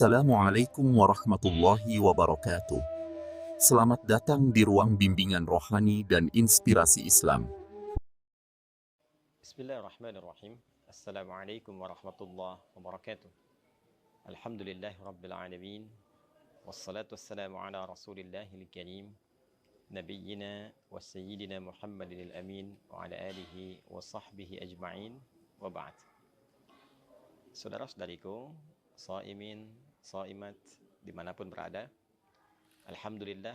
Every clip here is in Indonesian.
Assalamualaikum warahmatullahi wabarakatuh. Selamat datang di ruang bimbingan rohani dan inspirasi Islam. Bismillahirrahmanirrahim. Assalamualaikum warahmatullahi wabarakatuh. Alhamdulillahi rabbil alamin. Wassalatu wassalamu ala rasulillahil karim. Nabiyyina wa sayyidina Muhammadin al-amin. Wa ala alihi wa sahbihi ajma'in. Wa ba'd. Saudara-saudariku, shaimin, shaimat, dimanapun berada, Alhamdulillah,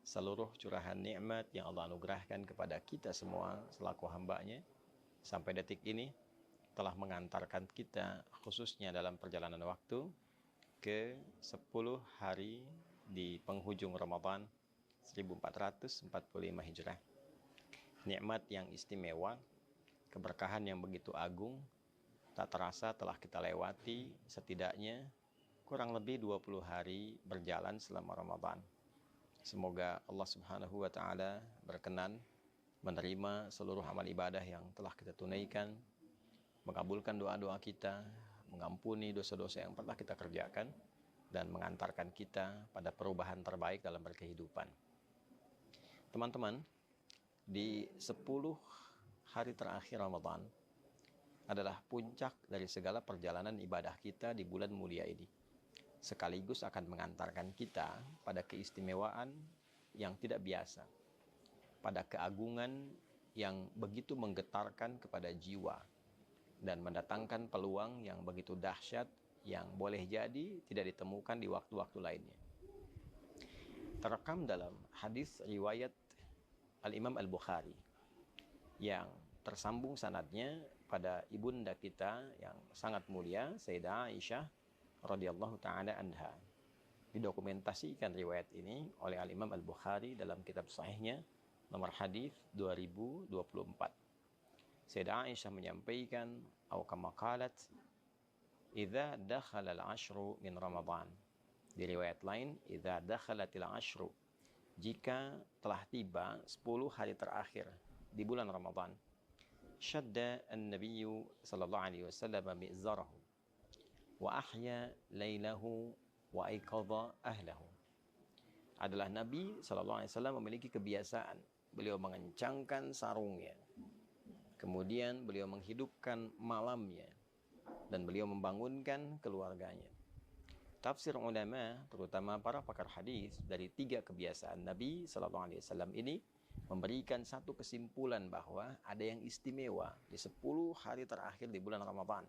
seluruh curahan nikmat yang Allah anugerahkan kepada kita semua selaku hamba-Nya sampai detik ini telah mengantarkan kita khususnya dalam perjalanan waktu ke 10 hari di penghujung Ramadan 1445 Hijrah. Nikmat yang istimewa, keberkahan yang begitu agung, tak terasa telah kita lewati setidaknya kurang lebih 20 hari berjalan selama Ramadan. Semoga Allah Subhanahu wa taala berkenan menerima seluruh amal ibadah yang telah kita tunaikan, mengabulkan doa-doa kita, mengampuni dosa-dosa yang pernah kita kerjakan, dan mengantarkan kita pada perubahan terbaik dalam berkehidupan. Teman-teman, di 10 hari terakhir Ramadan adalah puncak dari segala perjalanan ibadah kita di bulan mulia ini. Sekaligus akan mengantarkan kita pada keistimewaan yang tidak biasa, pada keagungan yang begitu menggetarkan kepada jiwa dan mendatangkan peluang yang begitu dahsyat yang boleh jadi tidak ditemukan di waktu-waktu lainnya. Terekam dalam hadis riwayat Al-Imam Al-Bukhari yang tersambung sanadnya pada ibunda kita yang sangat mulia, Sayyidah Aisyah radhiyallahu taala anha. Didokumentasikan riwayat ini oleh Al-Imam Al-Bukhari dalam kitab sahihnya nomor hadis 2024. Sayyidah Aisyah menyampaikan, atau kama qalat, "Idza dakhala al-ashru min Ramadan." Di riwayat lain, "Idza dakhalatil ashru." Jika telah tiba 10 hari terakhir di bulan Ramadan, syadda an-nabiyyu sallallahu alaihi wasallam mi'zarahu wa ahya lailahu wa aiqadha ahlahu. Adalah Nabi sallallahu alaihi wasallam memiliki kebiasaan beliau mengencangkan sarungnya, kemudian beliau menghidupkan malamnya, dan beliau membangunkan keluarganya. Tafsir ulama, terutama para pakar hadis, dari 3 kebiasaan Nabi sallallahu alaihi wasallam ini memberikan satu kesimpulan bahwa ada yang istimewa di 10 hari terakhir di bulan Ramadan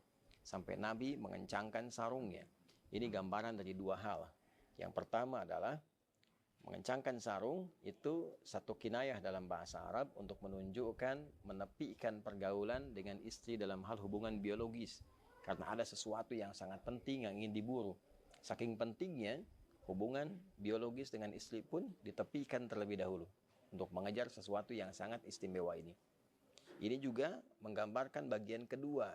sampai Nabi mengencangkan sarungnya. Ini gambaran dari 2 hal. Yang pertama adalah mengencangkan sarung itu satu kinayah dalam bahasa Arab untuk menunjukkan menepikan pergaulan dengan istri dalam hal hubungan biologis, karena ada sesuatu yang sangat penting yang ingin diburu. Saking pentingnya, hubungan biologis dengan istri pun ditepikan terlebih dahulu untuk mengejar sesuatu yang sangat istimewa ini. Ini juga menggambarkan bagian kedua,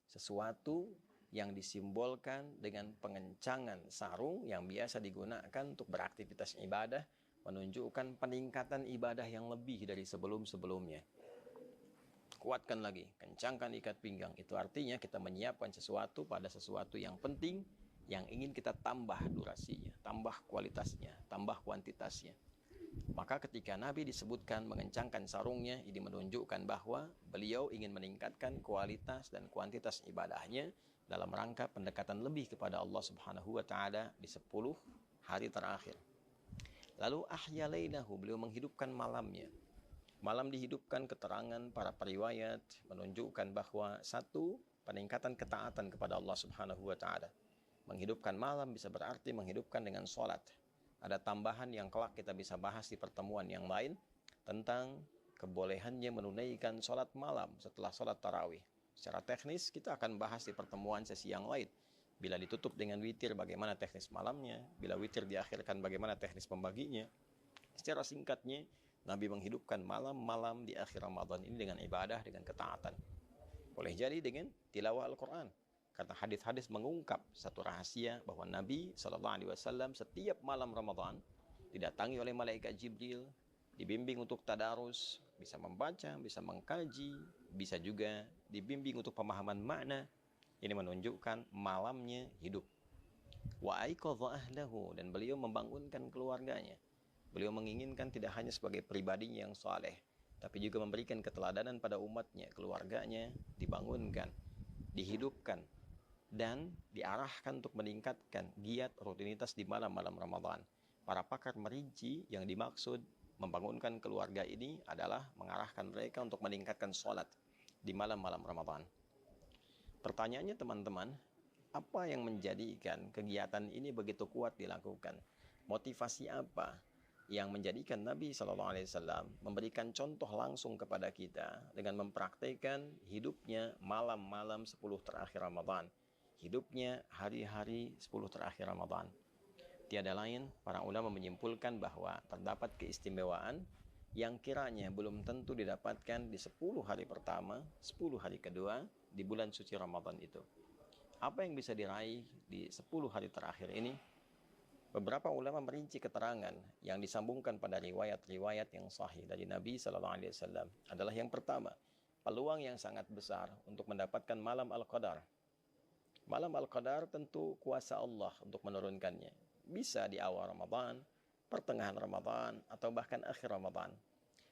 sesuatu yang disimbolkan dengan pengencangan sarung yang biasa digunakan untuk beraktivitas ibadah, menunjukkan peningkatan ibadah yang lebih dari sebelum-sebelumnya. Kuatkan lagi, kencangkan ikat pinggang. Itu artinya kita menyiapkan sesuatu pada sesuatu yang penting, yang ingin kita tambah durasinya, tambah kualitasnya, tambah kuantitasnya. Maka ketika Nabi disebutkan mengencangkan sarungnya, ini menunjukkan bahwa beliau ingin meningkatkan kualitas dan kuantitas ibadahnya dalam rangka pendekatan lebih kepada Allah Subhanahu wa taala di 10 hari terakhir. Lalu ahya lailahu, beliau menghidupkan malamnya. Malam dihidupkan, keterangan para periwayat menunjukkan bahwa satu, peningkatan ketaatan kepada Allah Subhanahu wa taala. Menghidupkan malam bisa berarti menghidupkan dengan sholat. Ada tambahan yang kelak kita bisa bahas di pertemuan yang lain tentang kebolehannya menunaikan sholat malam setelah sholat tarawih. Secara teknis kita akan bahas di pertemuan sesi yang lain. Bila ditutup dengan witir, bagaimana teknis malamnya. Bila witir diakhirkan, bagaimana teknis pembaginya. Secara singkatnya, Nabi menghidupkan malam-malam di akhir Ramadan ini dengan ibadah, dengan ketaatan. Boleh jadi dengan tilawah Al-Quran. Karena hadis-hadis mengungkap satu rahasia bahwa Nabi SAW setiap malam Ramadan didatangi oleh malaikat Jibril, dibimbing untuk tadarus, bisa membaca, bisa mengkaji, bisa juga dibimbing untuk pemahaman makna. Ini menunjukkan malamnya hidup. Wa aiqadha ahlahu, dan beliau membangunkan keluarganya. Beliau menginginkan tidak hanya sebagai pribadinya yang saleh, tapi juga memberikan keteladanan pada umatnya, keluarganya dibangunkan, dihidupkan, dan diarahkan untuk meningkatkan giat rutinitas di malam-malam Ramadan. Para pakar merinci yang dimaksud membangunkan keluarga ini adalah mengarahkan mereka untuk meningkatkan sholat di malam-malam Ramadan. Pertanyaannya teman-teman, apa yang menjadikan kegiatan ini begitu kuat dilakukan? Motivasi apa yang menjadikan Nabi SAW memberikan contoh langsung kepada kita dengan mempraktikkan hidupnya malam-malam 10 terakhir Ramadan, hidupnya hari-hari 10 terakhir Ramadan? Tiada lain, para ulama menyimpulkan bahwa terdapat keistimewaan yang kiranya belum tentu didapatkan di 10 hari pertama, 10 hari kedua di bulan suci Ramadan itu. Apa yang bisa diraih di 10 hari terakhir ini? Beberapa ulama merinci keterangan yang disambungkan pada riwayat-riwayat yang sahih dari Nabi SAW adalah yang pertama, peluang yang sangat besar untuk mendapatkan malam Al-Qadar. Malam Al-Qadar tentu kuasa Allah untuk menurunkannya. Bisa di awal Ramadan, pertengahan Ramadan, atau bahkan akhir Ramadan.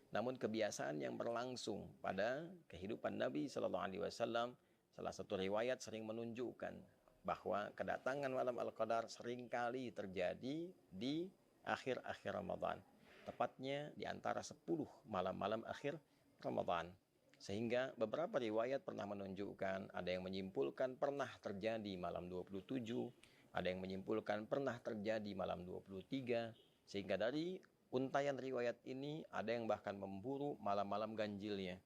Namun kebiasaan yang berlangsung pada kehidupan Nabi SAW, salah satu riwayat sering menunjukkan bahwa kedatangan malam Al-Qadar seringkali terjadi di akhir-akhir Ramadan. Tepatnya di antara 10 malam-malam akhir Ramadan. Sehingga beberapa riwayat pernah menunjukkan, ada yang menyimpulkan pernah terjadi malam 27, ada yang menyimpulkan pernah terjadi malam 23, sehingga dari untaian riwayat ini ada yang bahkan memburu malam-malam ganjilnya.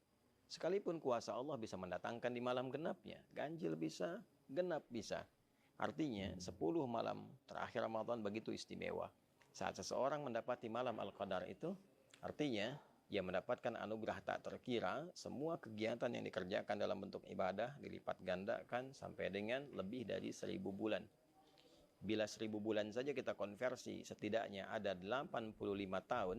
Sekalipun kuasa Allah bisa mendatangkan di malam genapnya, ganjil bisa, genap bisa. Artinya 10 malam terakhir Ramadan begitu istimewa. Saat seseorang mendapati malam Al-Qadar itu, artinya ia mendapatkan anugerah tak terkira. Semua kegiatan yang dikerjakan dalam bentuk ibadah dilipat gandakan sampai dengan lebih dari 1000 bulan. Bila 1000 bulan saja kita konversi, setidaknya ada 85 tahun,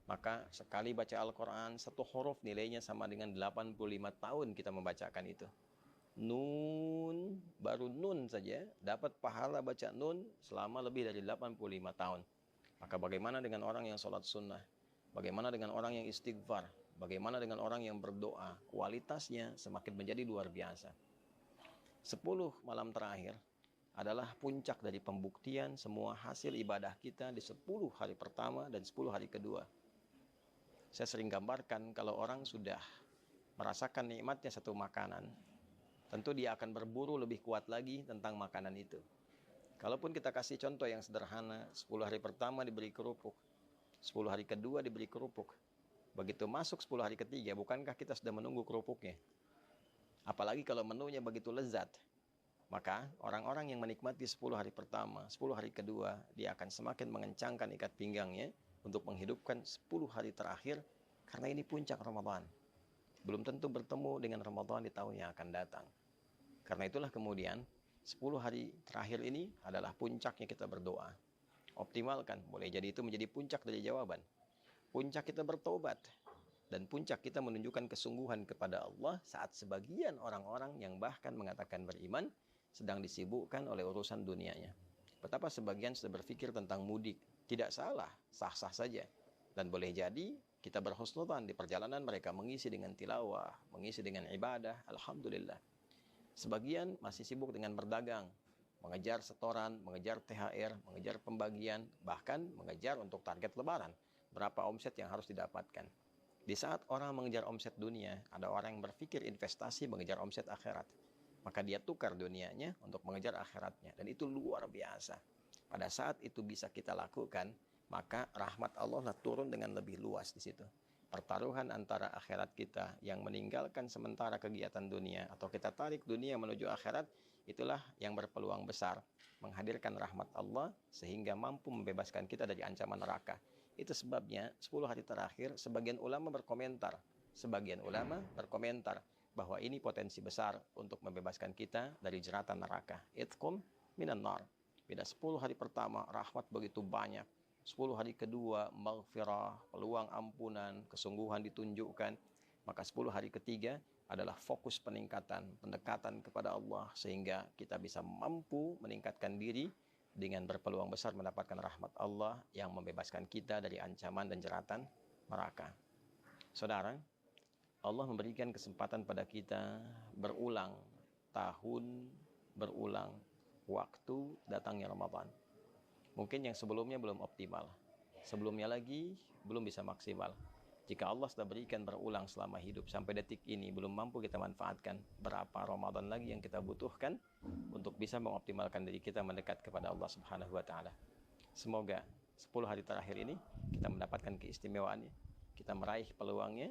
maka sekali baca Al-Quran, satu huruf nilainya sama dengan 85 tahun kita membacakan itu. Nun, baru nun saja, dapat pahala baca nun selama lebih dari 85 tahun. Maka bagaimana dengan orang yang sholat sunnah? Bagaimana dengan orang yang istighfar? Bagaimana dengan orang yang berdoa? Kualitasnya semakin menjadi luar biasa. 10 malam terakhir adalah puncak dari pembuktian semua hasil ibadah kita di 10 hari pertama dan 10 hari kedua. Saya sering gambarkan kalau orang sudah merasakan nikmatnya satu makanan, tentu dia akan berburu lebih kuat lagi tentang makanan itu. Kalaupun kita kasih contoh yang sederhana, 10 hari pertama diberi kerupuk, 10 hari kedua diberi kerupuk. Begitu masuk 10 hari ketiga, bukankah kita sudah menunggu kerupuknya? Apalagi kalau menunya begitu lezat. Maka orang-orang yang menikmati 10 hari pertama, 10 hari kedua, dia akan semakin mengencangkan ikat pinggangnya untuk menghidupkan 10 hari terakhir, karena ini puncak Ramadan. Belum tentu bertemu dengan Ramadan di tahun yang akan datang. Karena itulah kemudian 10 hari terakhir ini adalah puncaknya kita berdoa. Optimalkan, boleh jadi itu menjadi puncak dari jawaban. Puncak kita bertobat. Dan puncak kita menunjukkan kesungguhan kepada Allah saat sebagian orang-orang yang bahkan mengatakan beriman sedang disibukkan oleh urusan dunianya. Betapa sebagian sudah berpikir tentang mudik. Tidak salah, sah-sah saja. Dan boleh jadi kita berhusnudzan di perjalanan mereka mengisi dengan tilawah, mengisi dengan ibadah, alhamdulillah. Sebagian masih sibuk dengan berdagang, mengejar setoran, mengejar THR, mengejar pembagian, bahkan mengejar untuk target lebaran. Berapa omset yang harus didapatkan. Di saat orang mengejar omset dunia, ada orang yang berpikir investasi mengejar omset akhirat. Maka dia tukar dunianya untuk mengejar akhiratnya. Dan itu luar biasa. Pada saat itu bisa kita lakukan, maka rahmat Allah turun dengan lebih luas di situ. Pertaruhan antara akhirat kita yang meninggalkan sementara kegiatan dunia, atau kita tarik dunia menuju akhirat, itulah yang berpeluang besar menghadirkan rahmat Allah sehingga mampu membebaskan kita dari ancaman neraka. Itu sebabnya 10 hari terakhir sebagian ulama berkomentar bahwa ini potensi besar untuk membebaskan kita dari jeratan neraka. Itqum minan nar. Pada 10 hari pertama rahmat begitu banyak. 10 hari kedua maghfirah, peluang ampunan, kesungguhan ditunjukkan. Maka 10 hari ketiga adalah fokus peningkatan, pendekatan kepada Allah sehingga kita bisa mampu meningkatkan diri dengan berpeluang besar mendapatkan rahmat Allah yang membebaskan kita dari ancaman dan jeratan neraka. Saudara, Allah memberikan kesempatan pada kita berulang tahun, berulang waktu datangnya Ramadan. Mungkin yang sebelumnya belum optimal, sebelumnya lagi belum bisa maksimal. Jika Allah sudah berikan berulang selama hidup sampai detik ini belum mampu kita manfaatkan, berapa Ramadan lagi yang kita butuhkan untuk bisa mengoptimalkan diri kita mendekat kepada Allah Subhanahu wa taala. Semoga 10 hari terakhir ini kita mendapatkan keistimewaannya, kita meraih peluangnya.